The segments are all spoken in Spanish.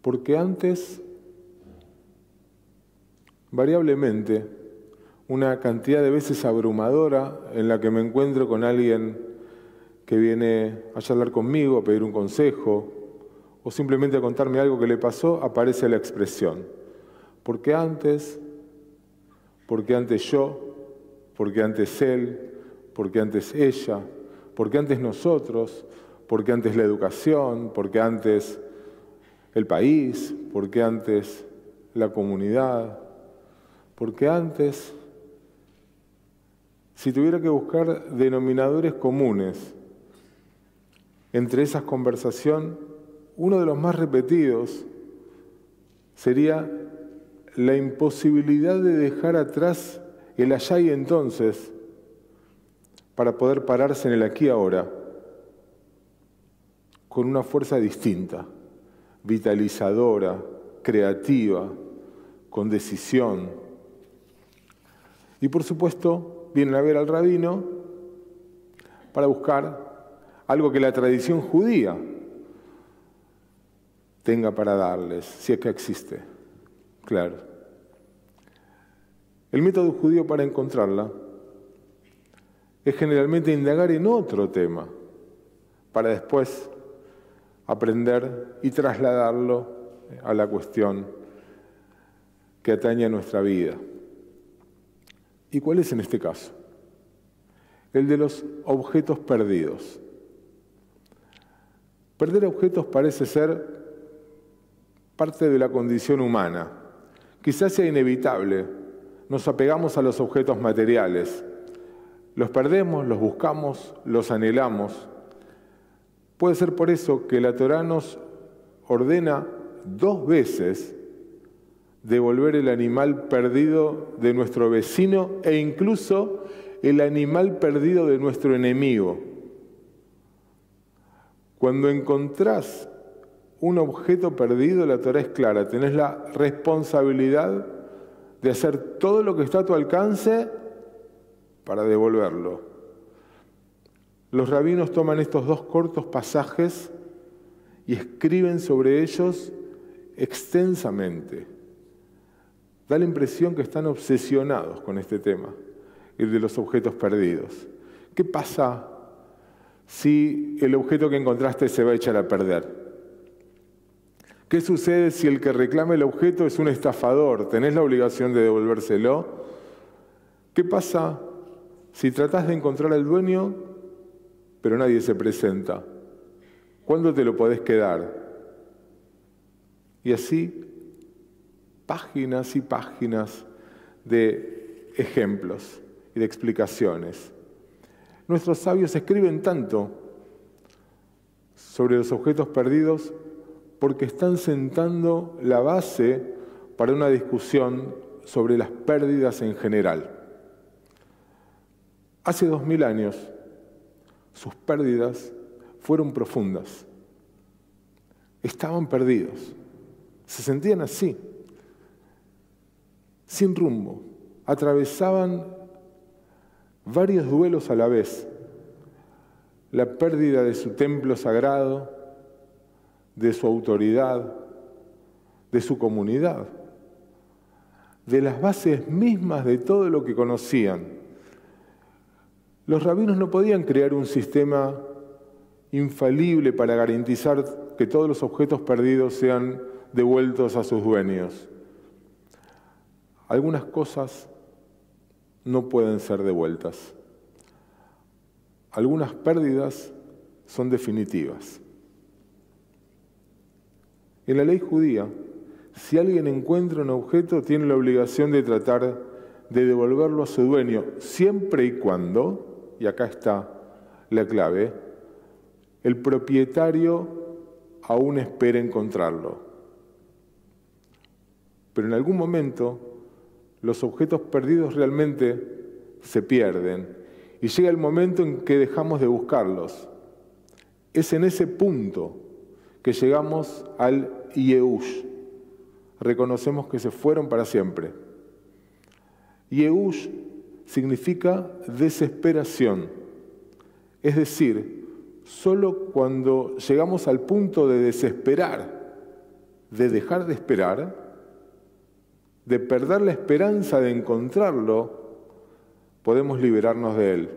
Porque antes, variablemente, una cantidad de veces abrumadora en la que me encuentro con alguien que viene a charlar conmigo, a pedir un consejo, o simplemente a contarme algo que le pasó, aparece la expresión. Porque antes yo, porque antes él, porque antes ella, porque antes nosotros, porque antes la educación, porque antes el país, porque antes la comunidad, porque antes, si tuviera que buscar denominadores comunes entre esas conversaciones, uno de los más repetidos sería la imposibilidad de dejar atrás el allá y entonces para poder pararse en el aquí y ahora con una fuerza distinta, vitalizadora, creativa, con decisión. Y por supuesto, vienen a ver al rabino para buscar algo que la tradición judía tenga para darles, si es que existe. Claro. El método judío para encontrarla es generalmente indagar en otro tema, para después aprender y trasladarlo a la cuestión que atañe a nuestra vida. ¿Y cuál es en este caso? El de los objetos perdidos. Perder objetos parece ser parte de la condición humana. Quizás sea inevitable. Nos apegamos a los objetos materiales. Los perdemos, los buscamos, los anhelamos. Puede ser por eso que la Torá nos ordena 2 veces devolver el animal perdido de nuestro vecino e incluso el animal perdido de nuestro enemigo. Cuando encontrás un objeto perdido, la Torá es clara, tenés la responsabilidad de hacer todo lo que está a tu alcance para devolverlo. Los rabinos toman estos 2 cortos pasajes y escriben sobre ellos extensamente. Da la impresión que están obsesionados con este tema, el de los objetos perdidos. ¿Qué pasa si el objeto que encontraste se va a echar a perder? ¿Qué sucede si el que reclama el objeto es un estafador? ¿Tenés la obligación de devolvérselo? ¿Qué pasa si tratás de encontrar al dueño, pero nadie se presenta? ¿Cuándo te lo podés quedar? Y así, páginas y páginas de ejemplos y de explicaciones. Nuestros sabios escriben tanto sobre los objetos perdidos porque están sentando la base para una discusión sobre las pérdidas en general. Hace 2000 años, sus pérdidas fueron profundas. Estaban perdidos. Se sentían así, sin rumbo. Atravesaban varios duelos a la vez. La pérdida de su templo sagrado, de su autoridad, de su comunidad, de las bases mismas de todo lo que conocían. Los rabinos no podían crear un sistema infalible para garantizar que todos los objetos perdidos sean devueltos a sus dueños. Algunas cosas no pueden ser devueltas. Algunas pérdidas son definitivas. En la ley judía, si alguien encuentra un objeto, tiene la obligación de tratar de devolverlo a su dueño, siempre y cuando, y acá está la clave, el propietario aún espera encontrarlo. Pero en algún momento, los objetos perdidos realmente se pierden y llega el momento en que dejamos de buscarlos. Es en ese punto que llegamos al Yeush. Reconocemos que se fueron para siempre. Yeush significa desesperación. Es decir, solo cuando llegamos al punto de desesperar de dejar de esperar, de perder la esperanza de encontrarlo, podemos liberarnos de él.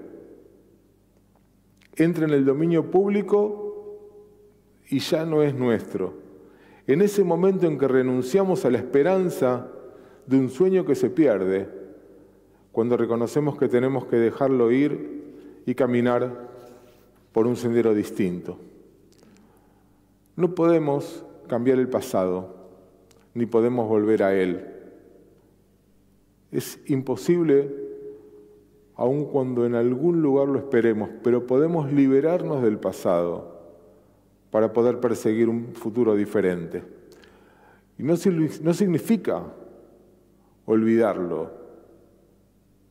Entra en el dominio público y ya no es nuestro. En ese momento en que renunciamos a la esperanza de un sueño que se pierde, cuando reconocemos que tenemos que dejarlo ir y caminar por un sendero distinto. No podemos cambiar el pasado, ni podemos volver a él. Es imposible, aun cuando en algún lugar lo esperemos, pero podemos liberarnos del pasado para poder perseguir un futuro diferente. Y no significa olvidarlo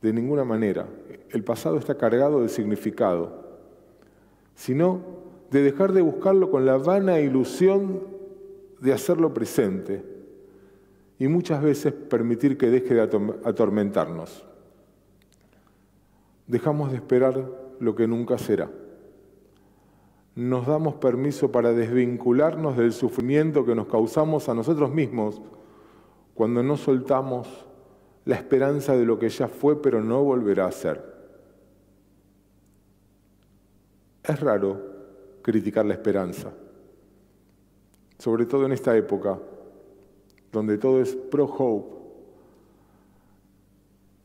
de ninguna manera. El pasado está cargado de significado, sino de dejar de buscarlo con la vana ilusión de hacerlo presente y muchas veces permitir que deje de atormentarnos. Dejamos de esperar lo que nunca será. Nos damos permiso para desvincularnos del sufrimiento que nos causamos a nosotros mismos cuando no soltamos la esperanza de lo que ya fue pero no volverá a ser. Es raro criticar la esperanza, sobre todo en esta época donde todo es pro-hope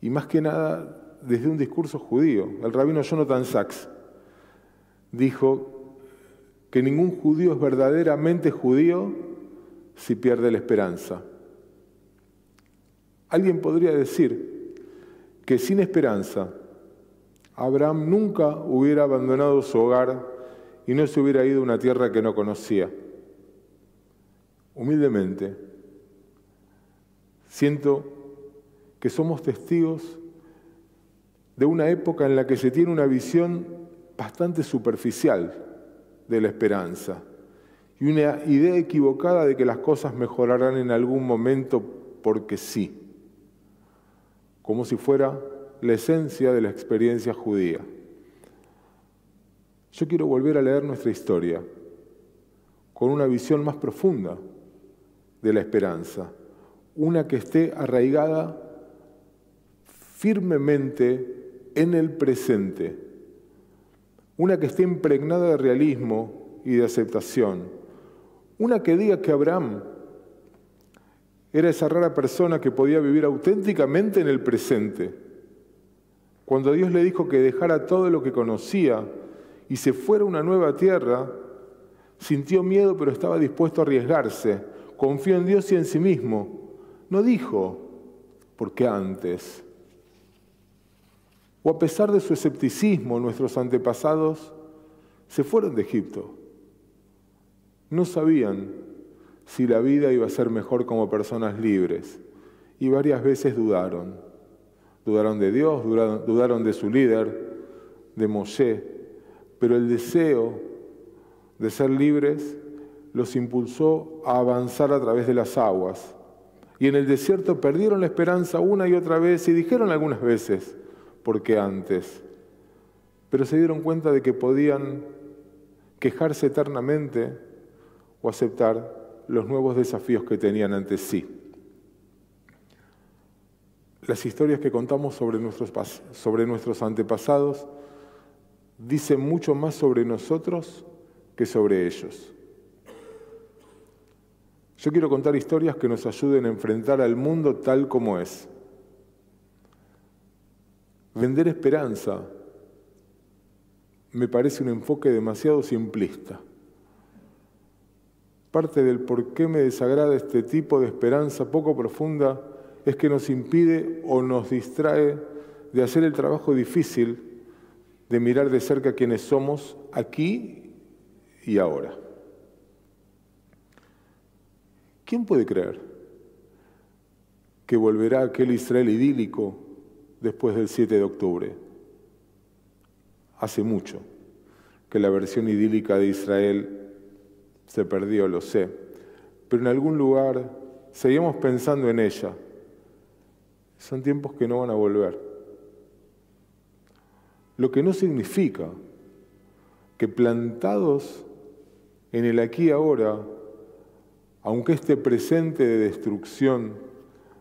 y más que nada desde un discurso judío. El rabino Jonathan Sacks dijo que ningún judío es verdaderamente judío si pierde la esperanza. Alguien podría decir que sin esperanza Abraham nunca hubiera abandonado su hogar y no se hubiera ido a una tierra que no conocía. Humildemente, siento que somos testigos de una época en la que se tiene una visión bastante superficial de la esperanza y una idea equivocada de que las cosas mejorarán en algún momento porque sí, como si fuera la esencia de la experiencia judía. Yo quiero volver a leer nuestra historia con una visión más profunda de la esperanza, una que esté arraigada firmemente en el presente, una que esté impregnada de realismo y de aceptación, una que diga que Abraham era esa rara persona que podía vivir auténticamente en el presente. Cuando Dios le dijo que dejara todo lo que conocía y se fuera a una nueva tierra, sintió miedo pero estaba dispuesto a arriesgarse, confió en Dios y en sí mismo. No dijo, ¿por qué antes? O a pesar de su escepticismo, nuestros antepasados se fueron de Egipto. No sabían si la vida iba a ser mejor como personas libres y varias veces dudaron. Dudaron de Dios, dudaron de su líder, de Moshe, pero el deseo de ser libres los impulsó a avanzar a través de las aguas. Y en el desierto perdieron la esperanza una y otra vez y dijeron algunas veces, ¿por qué antes? Pero se dieron cuenta de que podían quejarse eternamente o aceptar los nuevos desafíos que tenían ante sí. Las historias que contamos sobre nuestros antepasados dicen mucho más sobre nosotros que sobre ellos. Yo quiero contar historias que nos ayuden a enfrentar al mundo tal como es. Vender esperanza me parece un enfoque demasiado simplista. Parte del por qué me desagrada este tipo de esperanza poco profunda es que nos impide o nos distrae de hacer el trabajo difícil de mirar de cerca quiénes somos aquí y ahora. ¿Quién puede creer que volverá aquel Israel idílico después del 7 de octubre? Hace mucho que la versión idílica de Israel se perdió, lo sé, pero en algún lugar seguimos pensando en ella. Son tiempos que no van a volver. Lo que no significa que plantados en el aquí y ahora aunque este presente de destrucción,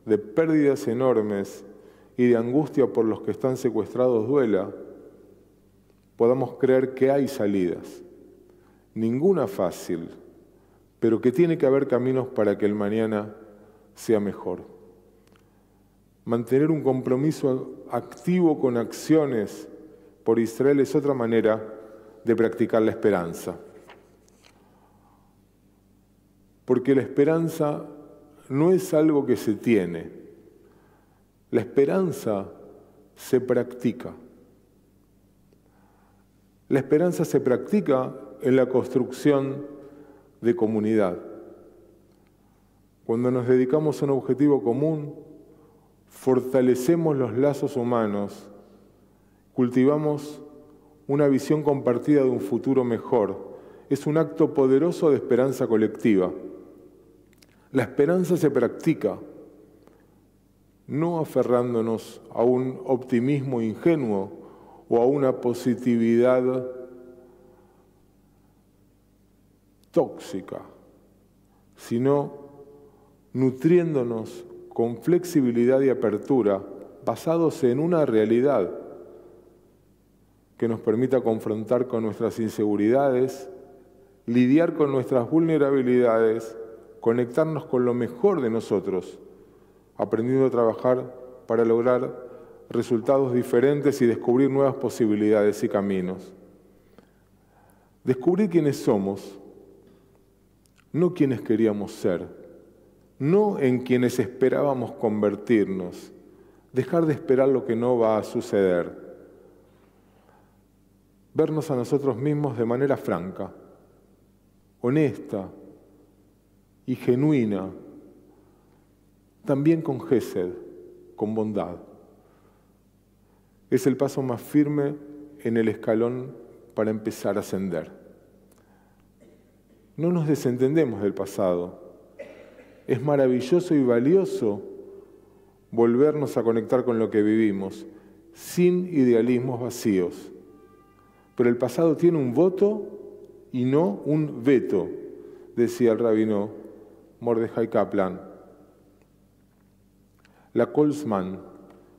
de pérdidas enormes y de angustia por los que están secuestrados duela, podamos creer que hay salidas, ninguna fácil, pero que tiene que haber caminos para que el mañana sea mejor. Mantener un compromiso activo con acciones por Israel es otra manera de practicar la esperanza. Porque la esperanza no es algo que se tiene, la esperanza se practica. La esperanza se practica en la construcción de comunidad. Cuando nos dedicamos a un objetivo común, fortalecemos los lazos humanos, cultivamos una visión compartida de un futuro mejor. Es un acto poderoso de esperanza colectiva. La esperanza se practica, no aferrándonos a un optimismo ingenuo o a una positividad tóxica, sino nutriéndonos con flexibilidad y apertura, basados en una realidad que nos permita confrontar con nuestras inseguridades, lidiar con nuestras vulnerabilidades, conectarnos con lo mejor de nosotros, aprendiendo a trabajar para lograr resultados diferentes y descubrir nuevas posibilidades y caminos. Descubrir quiénes somos, no quienes queríamos ser, no en quienes esperábamos convertirnos, dejar de esperar lo que no va a suceder, vernos a nosotros mismos de manera franca, honesta y genuina, también con gesed, con bondad. Es el paso más firme en el escalón para empezar a ascender. No nos desentendemos del pasado. Es maravilloso y valioso volvernos a conectar con lo que vivimos, sin idealismos vacíos. Pero el pasado tiene un voto y no un veto, decía el rabino Mordechai Kaplan. La Kolzman,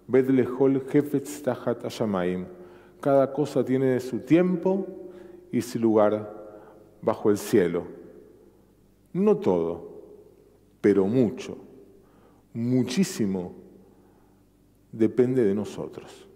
Bet lechol hefetz tachat hashamayim. Cada cosa tiene su tiempo y su lugar bajo el cielo. No todo, pero mucho, muchísimo, depende de nosotros.